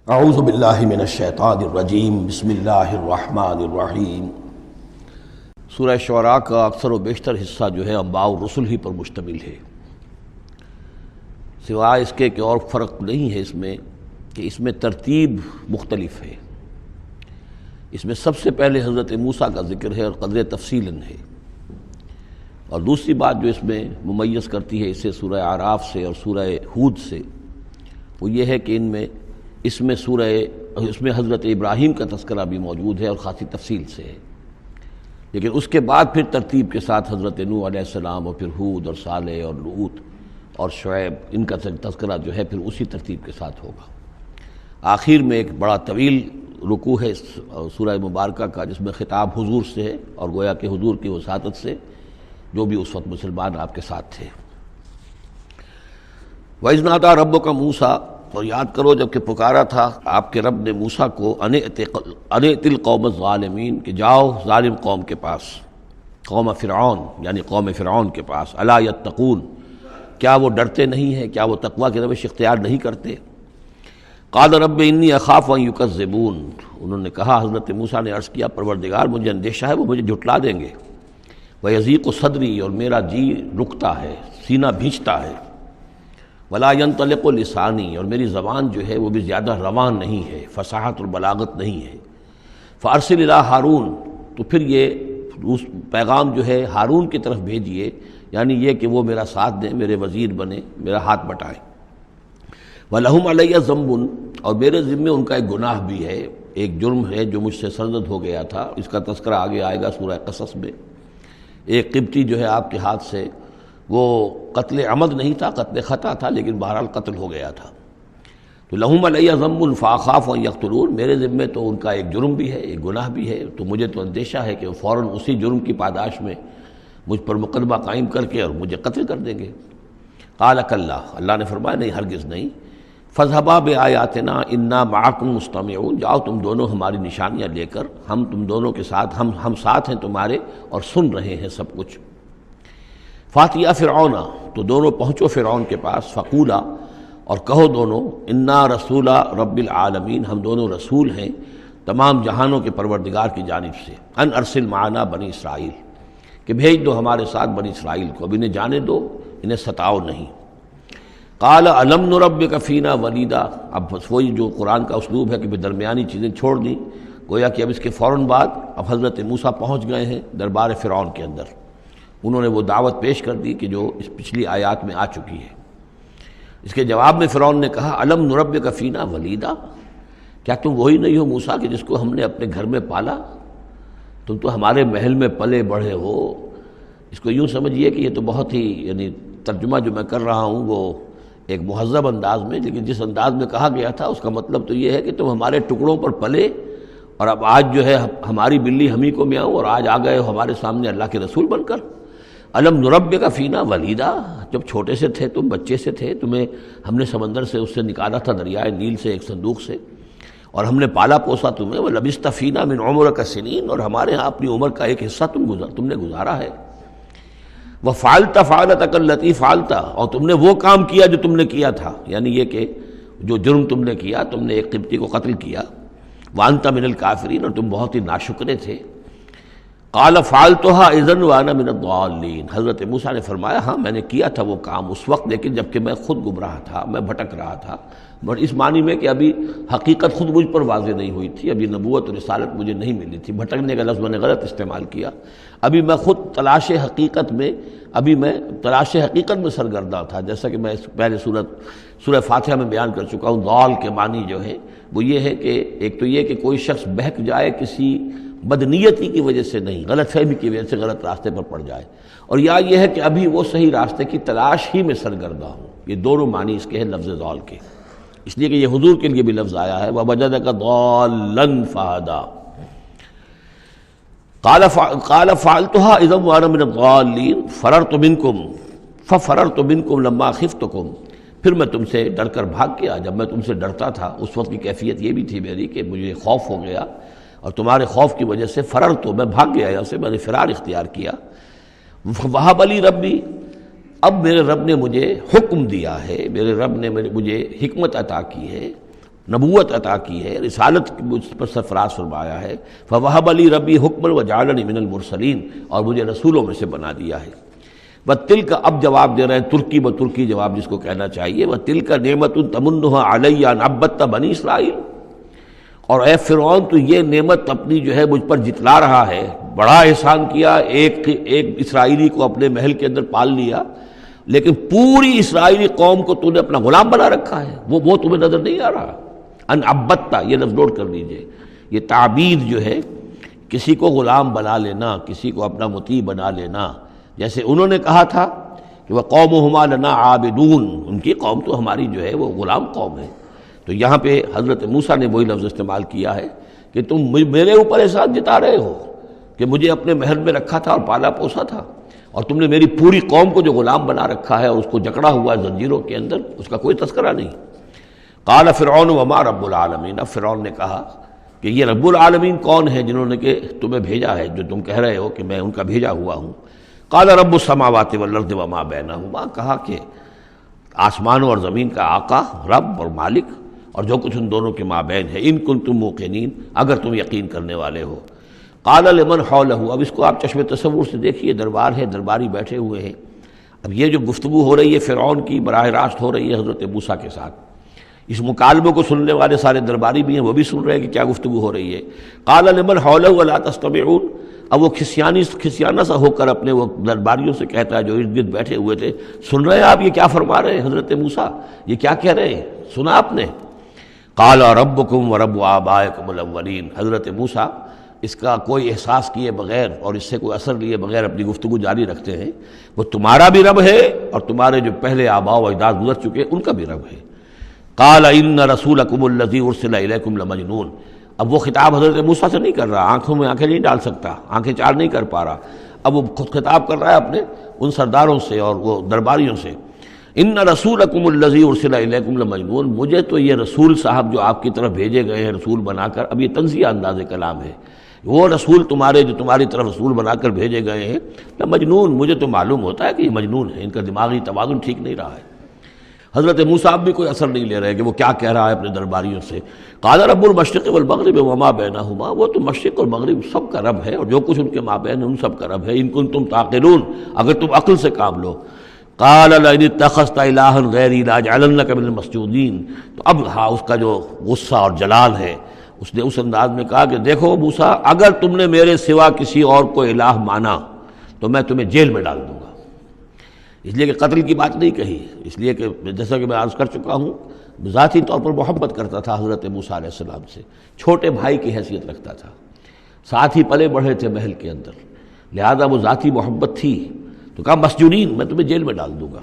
اعوذ باللہ من الشیطان الرجیم بسم اللہ الرحمن الرحیم۔ سورہ شعراء کا اکثر و بیشتر حصہ جو ہے انباء الرسل ہی پر مشتمل ہے، سوائے اس کے کہ اور فرق نہیں ہے اس میں کہ اس میں ترتیب مختلف ہے۔ اس میں سب سے پہلے حضرت موسیٰ کا ذکر ہے اور قدر تفصیلاً ہے، اور دوسری بات جو اس میں ممیز کرتی ہے اسے سورہ اعراف سے اور سورہ ہود سے، وہ یہ ہے کہ اس میں حضرت ابراہیم کا تذکرہ بھی موجود ہے اور خاصی تفصیل سے ہے، لیکن اس کے بعد پھر ترتیب کے ساتھ حضرت نوح علیہ السلام اور پھر ہود اور صالح اور لوط اور شعیب، ان کا تذکرہ جو ہے پھر اسی ترتیب کے ساتھ ہوگا۔ آخر میں ایک بڑا طویل رکوع ہے سورہ مبارکہ کا، جس میں خطاب حضور سے ہے اور گویا کہ حضور کی وساطت سے جو بھی اس وقت مسلمان آپ کے ساتھ تھے۔ وَإِذْ نَادَىٰ رَبُّكَ مُوسَىٰ، اور یاد کرو جب کہ پکارا تھا آپ کے رب نے موسیٰ کو ان ائت القوم الظالمین، کہ جاؤ ظالم قوم کے پاس، قوم فرعون یعنی قوم فرعون کے پاس، الا یتقون، کیا وہ ڈرتے نہیں ہیں، کیا وہ تقویٰ کی روش اختیار نہیں کرتے؟ قال رب انی اخاف ان یکذبون، انہوں نے کہا، حضرت موسیٰ نے عرض کیا، پروردگار مجھے اندیشہ ہے وہ مجھے جھٹلا دیں گے، ویضیق صدری، اور میرا جی رکتا ہے، سینہ بھینچتا ہے، ولا ينطلق لسانی، اور میری زبان جو ہے وہ بھی زیادہ روان نہیں ہے، فصاحت اور بلاغت نہیں ہے، فارسل الی ہارون، تو پھر یہ پیغام جو ہے ہارون کی طرف بھیجیے، یعنی یہ کہ وہ میرا ساتھ دیں، میرے وزیر بنیں، میرا ہاتھ بٹائیں۔ وَلَهُمْ عَلَيَّ ذَنْبٌ، اور میرے ذمے ان کا ایک گناہ بھی ہے، ایک جرم ہے جو مجھ سے سرزد ہو گیا تھا، اس کا تذکرہ آگے آئے گا سورہ قصص میں۔ ایک قبطی جو ہے آپ کے ہاتھ سے، وہ قتل عمد نہیں تھا، قتل خطا تھا، لیکن بہرحال قتل ہو گیا تھا۔ تو لہم علیہ ذنب فاخاف ان یقتلون، میرے ذمے تو ان کا ایک جرم بھی ہے، ایک گناہ بھی ہے، تو مجھے تو اندیشہ ہے کہ وہ فوراً اسی جرم کی پاداش میں مجھ پر مقدمہ قائم کر کے اور مجھے قتل کر دیں گے۔ قال کلا، اللہ نے فرمایا نہیں، ہرگز نہیں، فاذهبا بآیاتنا انا معکم مستمعون، جاؤ تم دونوں ہماری نشانیاں لے کر، ہم تم دونوں کے ساتھ، ہم ساتھ ہیں تمہارے اور سن رہے ہیں سب کچھ۔ فاتیا فرعون، تو دونوں پہنچو فرعون کے پاس، فقولا، اور کہو دونوں، انا رسول رب العالمین، ہم دونوں رسول ہیں تمام جہانوں کے پروردگار کی جانب سے، ان ارسل معنا بنی اسرائیل، کہ بھیج دو ہمارے ساتھ بنی اسرائیل کو، اب انہیں جانے دو، انہیں ستاؤ نہیں۔ قال الم نربک فینا ولیدا، اب وہی جو قرآن کا اسلوب ہے کہ درمیانی چیزیں چھوڑ دیں، گویا کہ اب اس کے فوراً بعد اب حضرت موسیٰ پہنچ گئے ہیں دربار فرعون کے اندر، انہوں نے وہ دعوت پیش کر دی کہ جو اس پچھلی آیات میں آ چکی ہے۔ اس کے جواب میں فرعون نے کہا، الم نربک فینا ولیدا، کیا تم وہی نہیں ہو موسیٰ کہ جس کو ہم نے اپنے گھر میں پالا؟ تم تو ہمارے محل میں پلے بڑھے ہو۔ اس کو یوں سمجھیے کہ یہ تو بہت ہی، یعنی ترجمہ جو میں کر رہا ہوں وہ ایک مہذب انداز میں، لیکن جس انداز میں کہا گیا تھا اس کا مطلب تو یہ ہے کہ تم ہمارے ٹکڑوں پر پلے، اور اب آج جو ہے ہماری بلی ہم ہی کو میاؤں، اور آج آ گئے ہو ہمارے سامنے اللہ کے رسول بن کر۔ الم نربک فینا ولیدا، جب چھوٹے سے تھے تم، بچے سے تھے، تمہیں ہم نے سمندر سے اس سے نکالا تھا، دریائے نیل سے، ایک صندوق سے، اور ہم نے پالا پوسا تمہیں، ولبثت فینا من عمرک سنین، اور ہمارے ہاں اپنی عمر کا ایک حصہ تم نے گزارا ہے۔ وفعلت فعلتک التی فعلت، اور تم نے وہ کام کیا جو تم نے کیا تھا، یعنی یہ کہ جو جرم تم نے کیا، تم نے ایک قبطی کو قتل کیا، وانت من الکافرین، اور تم بہت ہی ناشکرے تھے۔ قال فعلتها اذا وانا من الضالین، حضرت موسیٰ نے فرمایا ہاں میں نے کیا تھا وہ کام اس وقت، لیکن جبکہ میں خود گمراہ تھا، میں بھٹک رہا تھا، بٹ اس معنی میں کہ ابھی حقیقت خود مجھ پر واضح نہیں ہوئی تھی، ابھی نبوت اور رسالت مجھے نہیں ملی تھی، بھٹکنے کا لفظ میں نے غلط استعمال کیا، ابھی میں خود تلاش حقیقت میں سرگرداں تھا، جیسا کہ میں پہلے سورہ فاتحہ میں بیان کر چکا ہوں۔ ضال کے معنی جو ہے وہ یہ ہے کہ ایک تو یہ کہ کوئی شخص بہک جائے کسی بدنیتی کی وجہ سے نہیں، غلط فہمی کی وجہ سے غلط راستے پر پڑ جائے، اور یا یہ ہے کہ ابھی وہ صحیح راستے کی تلاش ہی میں سرگرداں ہوں، یہ دونوں معنی اس کے ہیں لفظ ضال کے، اس لیے کہ یہ حضور کے لیے بھی لفظ آیا ہے، وَوَجَدَكَ ضَالًّا فَهَدَىٰ۔ قال فعلتها اذا وانا من الضالین ففررت منکم لما خفتکم، پھر میں تم سے ڈر کر بھاگ گیا، جب میں تم سے ڈرتا تھا اس وقت کی کیفیت یہ بھی تھی میری کہ مجھے خوف ہو گیا، اور تمہارے خوف کی وجہ سے فررت، میں بھاگ گیا یہاں سے، میں نے فرار اختیار کیا۔ وہب لی ربی، اب میرے رب نے مجھے حکم دیا ہے، میرے رب نے مجھے حکمت عطا کی ہے، نبوت عطا کی ہے، رسالت پر سرفراز فرمایا ہے، فوہب لی ربی حکما وجعلنی من المرسلین، اور مجھے رسولوں میں سے بنا دیا ہے۔ وَتِلْكَ اب جواب دے رہے ہیں ترکی بترکی جواب جس کو کہنا چاہیے، وَتِلْكَ نِعْمَةٌ تَمُنُّهَا عَلَيَّ أَنْ عَبَّدْتَ بنی اسرائیل، اور اے فرعون تو یہ نعمت اپنی جو ہے مجھ پر جتلا رہا ہے، بڑا احسان کیا، ایک اسرائیلی کو اپنے محل کے اندر پال لیا، لیکن پوری اسرائیلی قوم کو تو نے اپنا غلام بنا رکھا ہے، وہ تمہیں نظر نہیں آ رہا۔ ان عبدتا، یہ لفظ نوٹ کر لیجئے، یہ تعبید جو ہے کسی کو غلام بنا لینا، کسی کو اپنا مطیع بنا لینا، جیسے انہوں نے کہا تھا کہ وہ قومہما لنا عابدون، ان کی قوم تو ہماری جو ہے وہ غلام قوم ہے، تو یہاں پہ حضرت موسیٰ نے وہی لفظ استعمال کیا ہے کہ تم میرے اوپر احسان جتا رہے ہو کہ مجھے اپنے محل میں رکھا تھا اور پالا پوسا تھا، اور تم نے میری پوری قوم کو جو غلام بنا رکھا ہے اور اس کو جکڑا ہوا ہے زنجیروں کے اندر، اس کا کوئی تذکرہ نہیں۔ قال فرعون وما رب العالمین، اب فرعون نے کہا کہ یہ رب العالمین کون ہے جنہوں نے کہ تمہیں بھیجا ہے، جو تم کہہ رہے ہو کہ میں ان کا بھیجا ہوا ہوں۔ قال رب السماوات والارض وما بینہما، کہا کہ آسمانوں اور زمین کا آقا، رب اور مالک، اور جو کچھ ان دونوں کے مابین ہے، ان کنتم موقنین، اگر تم یقین کرنے والے ہو۔ قال لمن حولہ، اب اس کو آپ چشم تصور سے دیکھیے، دربار ہے، درباری بیٹھے ہوئے ہیں، اب یہ جو گفتگو ہو رہی ہے فرعون کی براہ راست ہو رہی ہے حضرت موسیٰ کے ساتھ، اس مکالمے کو سننے والے سارے درباری بھی ہیں، وہ بھی سن رہے ہیں کہ کیا گفتگو ہو رہی ہے۔ قال لمن حولہ الا تستمعون، اب وہ کھسیانہ سا ہو کر اپنے وہ درباریوں سے کہتا ہے جو ارد گرد بیٹھے ہوئے تھے، سن رہے ہیں آپ یہ کیا فرما رہے ہیں حضرت موسیٰ، یہ کیا کہہ رہے ہیں، سنا آپ نے؟ قال ربکم ورب آبائکم الاولین، حضرت موسیٰ اس کا کوئی احساس کیے بغیر اور اس سے کوئی اثر لیے بغیر اپنی گفتگو جاری رکھتے ہیں، وہ تمہارا بھی رب ہے اور تمہارے جو پہلے آباء و اجداد گزر چکے ان کا بھی رب ہے۔ قال ان رسولکم الذی ارسل الیکم لمجنون، اب وہ خطاب حضرت موسیٰ سے نہیں کر رہا، آنکھوں میں آنکھیں نہیں ڈال سکتا، آنکھیں چار نہیں کر پا رہا، اب وہ خود خطاب کر رہا ہے اپنے ان سرداروں سے اور وہ درباریوں سے۔ ان رسولکم الذی ارسل الیکم لمجنون، مجھے تو یہ رسول صاحب جو آپ کی طرف بھیجے گئے ہیں رسول بنا کر، اب یہ تنزیہ انداز کلام ہے، وہ رسول تمہارے جو تمہاری طرف رسول بنا کر بھیجے گئے ہیں مجنون، مجھے تو معلوم ہوتا ہے کہ یہ مجنون ہے، ان کا دماغی توازن ٹھیک نہیں رہا ہے۔ حضرت موسیٰ بھی کوئی اثر نہیں لے رہے کہ وہ کیا کہہ رہا ہے اپنے درباریوں سے۔ قال رب المشرق والمغرب وما بینہما، وہ تو مشرق اور مغرب سب کا رب ہے اور جو کچھ ان کے مابین ان سب کا رب ہے، ان کنتم تعقلون، اگر تم عقل سے کام لو۔ قال لئن اتخذت الہا غیری لاجعلنک من المسجودین، تو اب ہاں اس کا جو غصہ اور جلال ہے، اس نے اس انداز میں کہا کہ دیکھو موسیٰ، اگر تم نے میرے سوا کسی اور کو الہ مانا تو میں تمہیں جیل میں ڈال دوں گا۔ اس لیے کہ قتل کی بات نہیں کہی، اس لیے کہ جیسا کہ میں عرض کر چکا ہوں ذاتی طور پر محبت کرتا تھا حضرت موسیٰ علیہ السلام سے، چھوٹے بھائی کی حیثیت رکھتا تھا، ساتھ ہی پلے بڑھے تھے محل کے اندر، لہذا وہ ذاتی محبت تھی، تو کہا مسجونین، میں تمہیں جیل میں ڈال دوں گا۔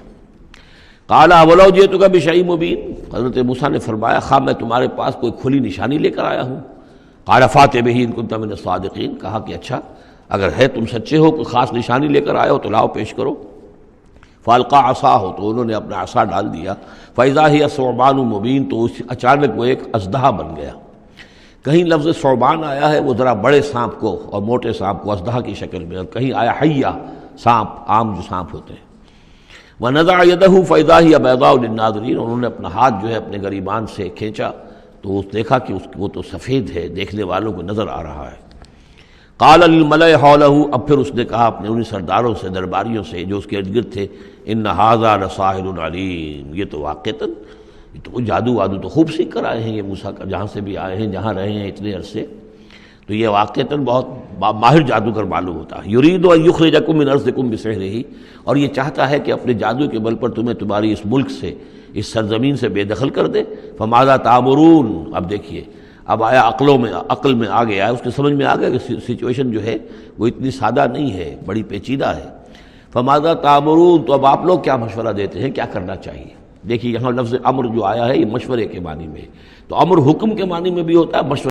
قال اولو جئتک بشیء مبین، حضرت موسیٰ نے فرمایا خواہ میں تمہارے پاس کوئی کھلی نشانی لے کر آیا ہوں۔ قال فات بہ ان کنت من الصادقین، کہا کہ اچھا اگر ہے تم سچے ہو، کوئی خاص نشانی لے کر آئے ہو تو لاؤ پیش کرو۔ فالقى عصاہ، تو انہوں نے اپنا عصا ڈال دیا، فاذا ہی ثعبان مبین، تو اچانک وہ ایک اژدہا بن گیا۔ کہیں لفظ ثعبان آیا ہے وہ ذرا بڑے سانپ کو اور موٹے سانپ کو اژدہا کی شکل میں، اور کہیں آیا حیہ، سانپ، عام جو سانپ ہوتے ہیں۔ وَنَزَعَ يَدَهُ فَإِذَا هِيَ بَيْضَاءُ لِلنَّاظِرِينَ، انہوں نے اپنا ہاتھ جو ہے اپنے گریبان سے کھینچا تو دیکھا کہ وہ تو سفید ہے، دیکھنے والوں کو نظر آ رہا ہے۔ قَالَ لِلْمَلَإِ حَوْلَهُ، اب پھر اس نے کہا اپنے انہی سرداروں سے، درباریوں سے جو اس کے ارد گرد تھے، إِنَّ هَذَا لَسَاحِرٌ عَلِيمٌ، یہ تو واقعتاً یہ تو جادو وادو تو خوب سیکھ کر آئے ہیں یہ موسیٰ کا، جہاں سے بھی آئے ہیں، جہاں رہے ہیں اتنے عرصے، تو یہ واقعتاً بہت ماہر جادوگر معلوم ہوتا ہے۔ یرید ان یخرجکم من ارضکم بسحرہ، اور یہ چاہتا ہے کہ اپنے جادو کے بل پر تمہیں تمہاری اس ملک سے، اس سرزمین سے بے دخل کر دے۔ فماذا تأمرون، اب دیکھیے اب آیا عقل میں آ گیا، اس کے سمجھ میں آ گیا کہ سچویشن جو ہے وہ اتنی سادہ نہیں ہے، بڑی پیچیدہ ہے۔ فماذا تأمرون، تو اب آپ لوگ کیا مشورہ دیتے ہیں، کیا کرنا چاہیے؟ دیکھیے یہاں لفظ امر جو آیا ہے یہ مشورے کے معنی میں، تو امر حکم کے معنی میں بھی ہوتا ہے، مشورہ